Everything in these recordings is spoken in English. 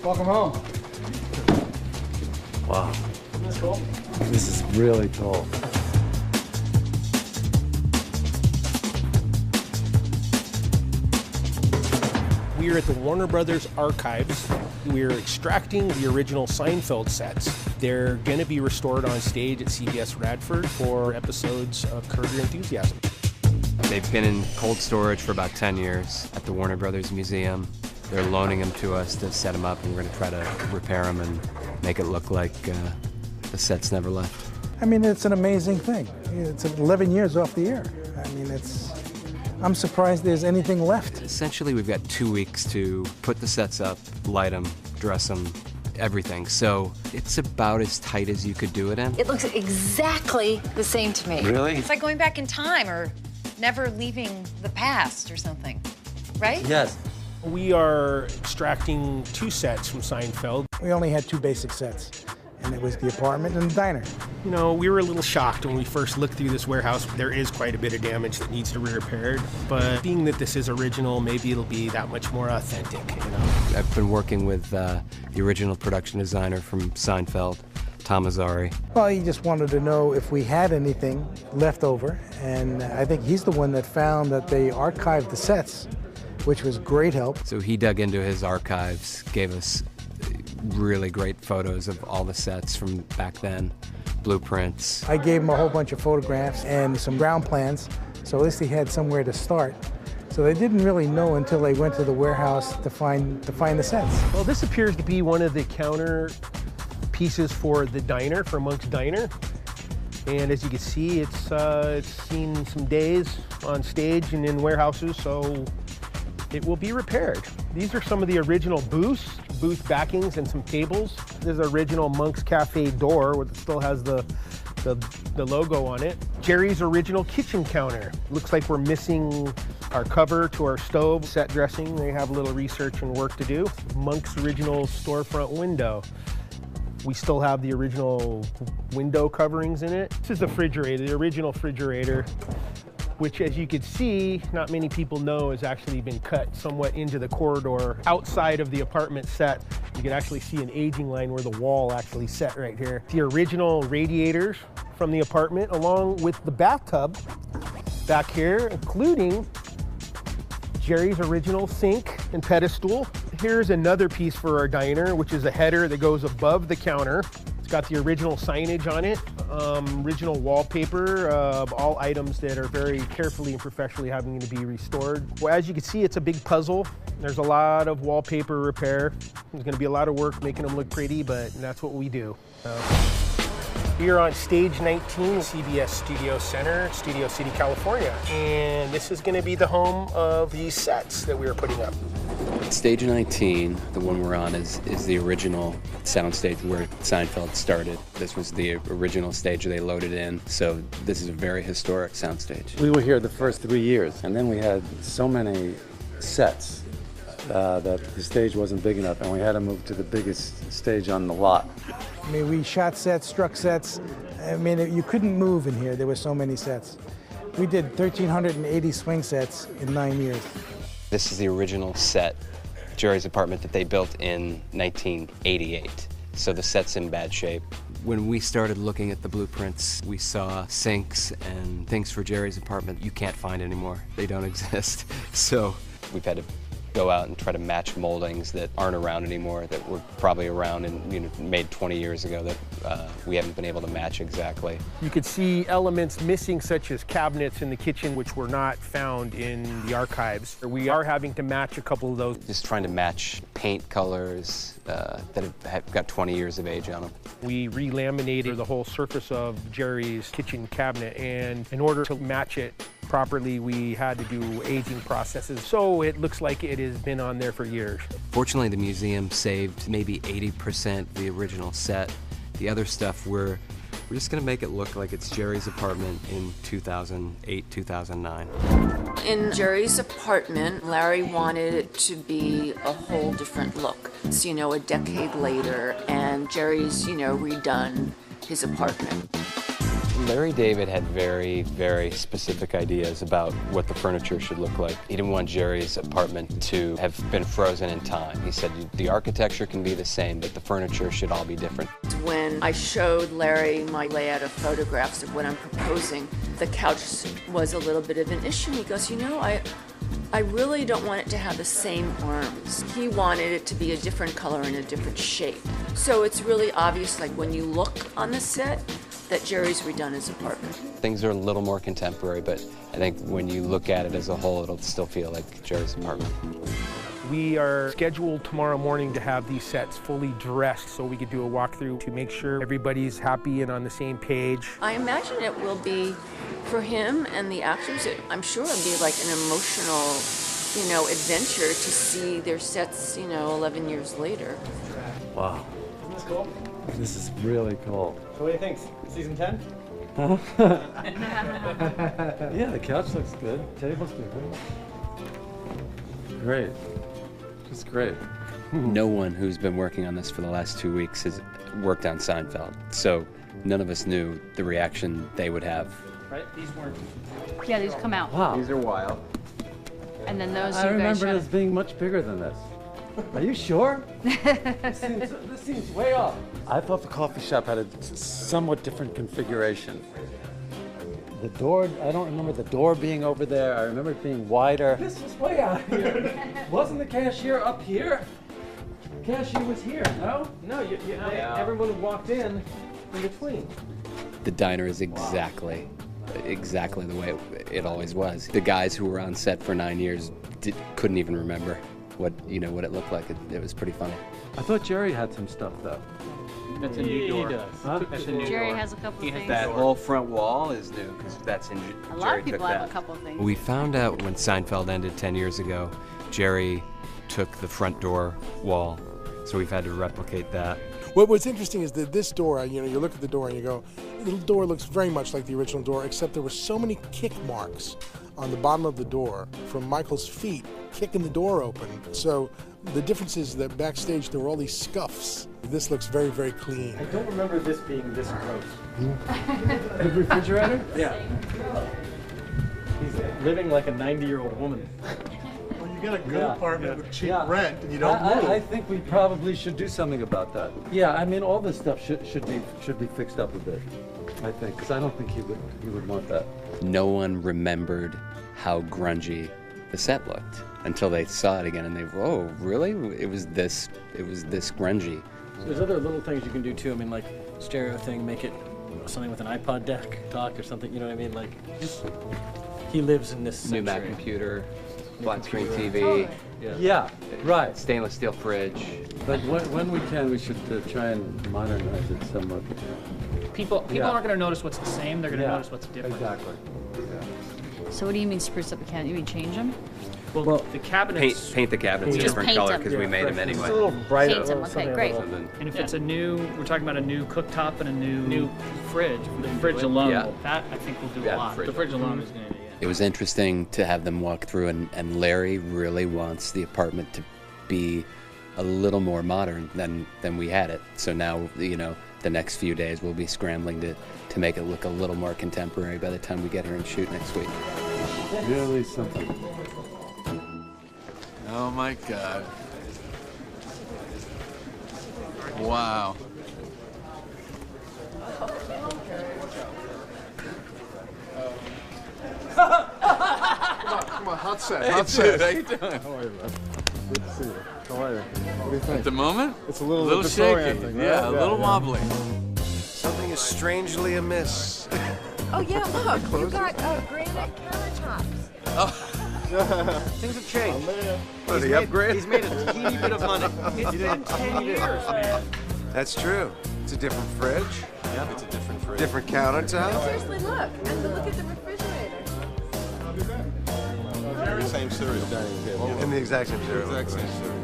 Welcome home. Wow. That's cool. This is really cool. We're at the Warner Brothers archives. We're extracting the original Seinfeld sets. They're going to be restored on stage at CBS Radford for episodes of Curb Your Enthusiasm. They've been in cold storage for about 10 years at the Warner Brothers Museum. They're loaning them to us to set them up, and we're going to try to repair them and make it look like the sets never left. I mean, it's an amazing thing. It's 11 years off the air. I mean, I'm surprised there's anything left. Essentially, we've got 2 weeks to put the sets up, light them, dress them, everything. So it's about as tight as you could do it in. It looks exactly the same to me. Really? It's like going back in time or never leaving the past or something, right? Yes. We are extracting 2 sets from Seinfeld. We only had 2 basic sets, and it was the apartment and the diner. You know, we were a little shocked when we first looked through this warehouse. There is quite a bit of damage that needs to be repaired, but being that this is original, maybe it'll be that much more authentic, you know. I've been working with the original production designer from Seinfeld, Tom Azzari. Well, he just wanted to know if we had anything left over, and I think he's the one that found that they archived the sets, which was great help. So he dug into his archives, gave us really great photos of all the sets from back then, blueprints. I gave him a whole bunch of photographs and some ground plans, so at least he had somewhere to start. So they didn't really know until they went to the warehouse to find the sets. Well, this appears to be one of the counter pieces for the diner, for Monk's Diner. And as you can see, it's seen some days on stage and in warehouses, so it will be repaired. These are some of the original booth backings and some tables. There's the original Monk's Cafe door, which still has the logo on it. Jerry's original kitchen counter. Looks like we're missing our cover to our stove, set dressing. They have a little research and work to do. Monk's original storefront window. We still have the original window coverings in it. This is the refrigerator, the original refrigerator, which, as you can see, not many people know has actually been cut somewhat into the corridor outside of the apartment set. You can actually see an aging line where the wall actually set right here. The original radiators from the apartment, along with the bathtub back here, including Jerry's original sink and pedestal. Here's another piece for our diner, which is a header that goes above the counter. It's got the original signage on it, original wallpaper, all items that are very carefully and professionally having to be restored. Well, as you can see, it's a big puzzle. There's a lot of wallpaper repair. There's gonna be a lot of work making them look pretty, but that's what we do. Here on stage 19, CBS Studio Center, Studio City, California. And this is gonna be the home of these sets that we are putting up. Stage 19, the one we're on, is the original soundstage where Seinfeld started. This was the original stage they loaded in, so this is a very historic soundstage. We were here the first 3 years, and then we had so many sets that the stage wasn't big enough, and we had to move to the biggest stage on the lot. I mean, we shot sets, struck sets. I mean, you couldn't move in here. There were so many sets. We did 1,380 swing sets in 9 years. This is the original set, Jerry's apartment, that they built in 1988. So the set's in bad shape. When we started looking at the blueprints, we saw sinks and things for Jerry's apartment you can't find anymore. They don't exist. So we've had to go out and try to match moldings that aren't around anymore, that were probably around and made 20 years ago that we haven't been able to match exactly. You could see elements missing, such as cabinets in the kitchen, which were not found in the archives. We are having to match a couple of those. Just trying to match paint colors that have got 20 years of age on them. We re-laminated the whole surface of Jerry's kitchen cabinet, and in order to match it properly, we had to do aging processes. So it looks like it has been on there for years. Fortunately, the museum saved maybe 80% of the original set. The other stuff, we're just gonna make it look like it's Jerry's apartment in 2008, 2009. In Jerry's apartment, Larry wanted it to be a whole different look. It's, a decade later, and Jerry's, redone his apartment. Larry David had very, very specific ideas about what the furniture should look like. He didn't want Jerry's apartment to have been frozen in time. He said the architecture can be the same, but the furniture should all be different. When I showed Larry my layout of photographs of what I'm proposing, the couch was a little bit of an issue. He goes, you know, I really don't want it to have the same arms. He wanted it to be a different color and a different shape. So it's really obvious, like when you look on the set, that Jerry's redone his apartment. Things are a little more contemporary, but I think when you look at it as a whole, it'll still feel like Jerry's apartment. We are scheduled tomorrow morning to have these sets fully dressed so we could do a walkthrough to make sure everybody's happy and on the same page. I imagine it will be, for him and the actors, I'm sure it'll be like an emotional, you know, adventure to see their sets, you know, 11 years later. Wow. This is really cool. So what do you think? Season 10? Yeah, the couch looks good. Table's good. Great. Just great. No one who's been working on this for the last 2 weeks has worked on Seinfeld, so none of us knew the reaction they would have. Right? These weren't. Yeah, these come out. Wow. These are wild. And then those I you guys remember shot. this being much bigger than this. Are you sure? This seems way off. I thought the coffee shop had a somewhat different configuration. The door, I don't remember the door being over there. I remember it being wider. This was way out here. Wasn't the cashier up here? Cashier was here, no? No, everyone walked in between. The diner is exactly the way it always was. The guys who were on set for 9 years couldn't even remember what it looked like. It was pretty funny. I thought Jerry had some stuff though. That's a new door. He does. Huh? That's a new Jerry door. has a couple of things. That whole front wall is new because that's in. A lot of people have a couple of things. We found out when Seinfeld ended 10 years ago, Jerry took the front door wall, so we've had to replicate that. What's interesting is that this door, you look at the door and you go, the door looks very much like the original door, except there were so many kick marks on the bottom of the door from Michael's feet kicking the door open. So the difference is that backstage there were all these scuffs. This looks very, very clean. I don't remember this being this gross. The refrigerator? Yeah. He's living like a 90-year-old woman. Well, you get a good apartment with cheap Yeah. rent and you don't move. I think we probably should do something about that. Yeah, I mean, all this stuff should be fixed up a bit, I think, because I don't think he would want that. No one remembered how grungy the set looked until they saw it again, and they, oh, really? It was this grungy. So there's other little things you can do too. I mean, like stereo thing, make it something with an iPod deck, talk or something. You know what I mean? Like, he lives in this New century. Mac computer, flat screen TV, Yeah, right. stainless steel fridge. But when we can, we should try and modernize it somewhat. People Yeah. aren't going to notice what's the same. They're going to Yeah, notice what's different. Exactly. So what do you mean spruce up the cabinet? You mean change them? Well, the cabinets. Paint the cabinets a Just different paint color them. because we made them It's anyway. a little brighter. Paint them, okay, something a great. little- And if it's a new, we're talking about a new cooktop and a new fridge. The fridge alone, Yeah. that I think will do Yeah, a lot. fridge. The fridge alone is going to do. It was interesting to have them walk through, and Larry really wants the apartment to be a little more modern than we had it. So now, the next few days we'll be scrambling to make it look a little more contemporary by the time we get here and shoot next week. Really something. Oh my God. Wow. Come on, hot set, hot Dude, set. how you doing? How are you, man? Good to see you. How are you? What do you think? At the moment? It's a little shaky. disorienting, right? Yeah, a little wobbly. Something is strangely amiss. Oh yeah, look, you got granite countertops. Things have changed. Oh, the upgrade? He's made a teeny bit of money. It's been 10 years, man. That's true. It's a different fridge, Yeah, it's a different fridge. different countertop. Seriously, look, and look at the refrigerator. The same cereal. In the exact same cereal. Exact same cereal.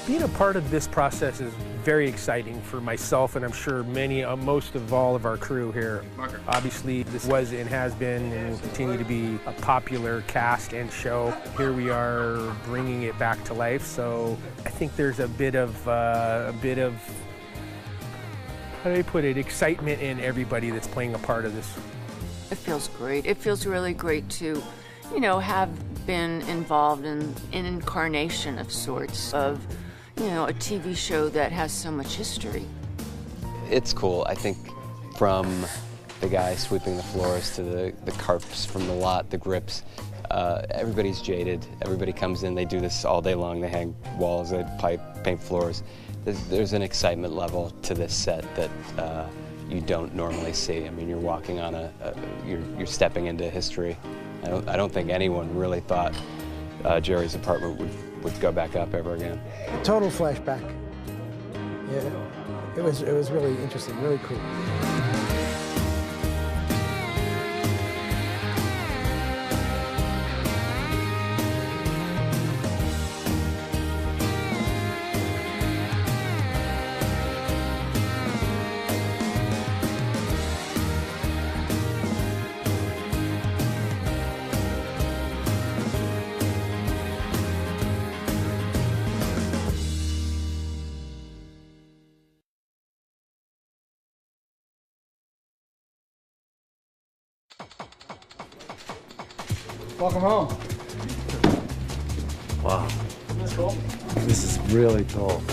Being a part of this process is very exciting for myself, and I'm sure most of all of our crew here. Obviously, this was and has been and will continue to be a popular cast and show. Here we are bringing it back to life, so I think there's a bit of how do I put it, excitement in everybody that's playing a part of this. It feels great. It feels really great to, you know, have been involved in an incarnation of sorts of, you know, a TV show that has so much history. It's cool. I think from the guy sweeping the floors to the carps from the lot, the grips, everybody's jaded. Everybody comes in, they do this all day long. They hang walls, they pipe, paint floors. There's an excitement level to this set that you don't normally see. I mean, you're walking on you're stepping into history. I don't think anyone really thought Jerry's apartment would go back up ever again. Total flashback. Yeah, it was really interesting, really cool. Welcome home. Wow. Isn't this cool? This is really cool.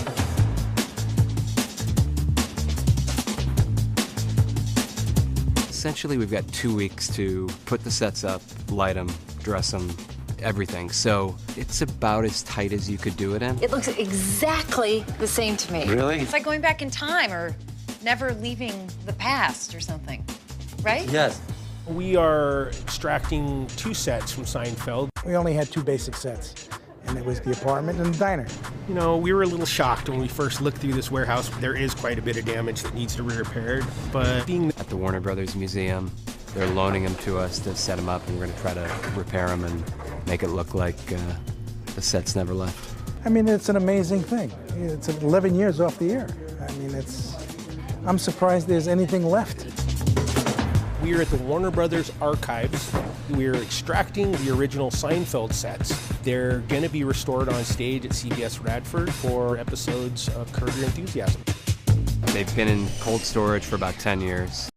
Essentially, we've got 2 weeks to put the sets up, light them, dress them, everything. So it's about as tight as you could do it in. It looks exactly the same to me. Really? It's like going back in time or never leaving the past or something, right? Yes. We are extracting 2 sets from Seinfeld. We only had 2 basic sets, and it was the apartment and the diner. You know, we were a little shocked when we first looked through this warehouse. There is quite a bit of damage that needs to be repaired, but being At the Warner Brothers Museum, they're loaning them to us to set them up, and we're going to try to repair them and make it look like the sets never left. I mean, it's an amazing thing. It's 11 years off the air. I mean, I'm surprised there's anything left. we are at the Warner Brothers archives. We're extracting the original Seinfeld sets. They're going to be restored on stage at CBS Radford for episodes of Curb Your Enthusiasm. They've been in cold storage for about 10 years.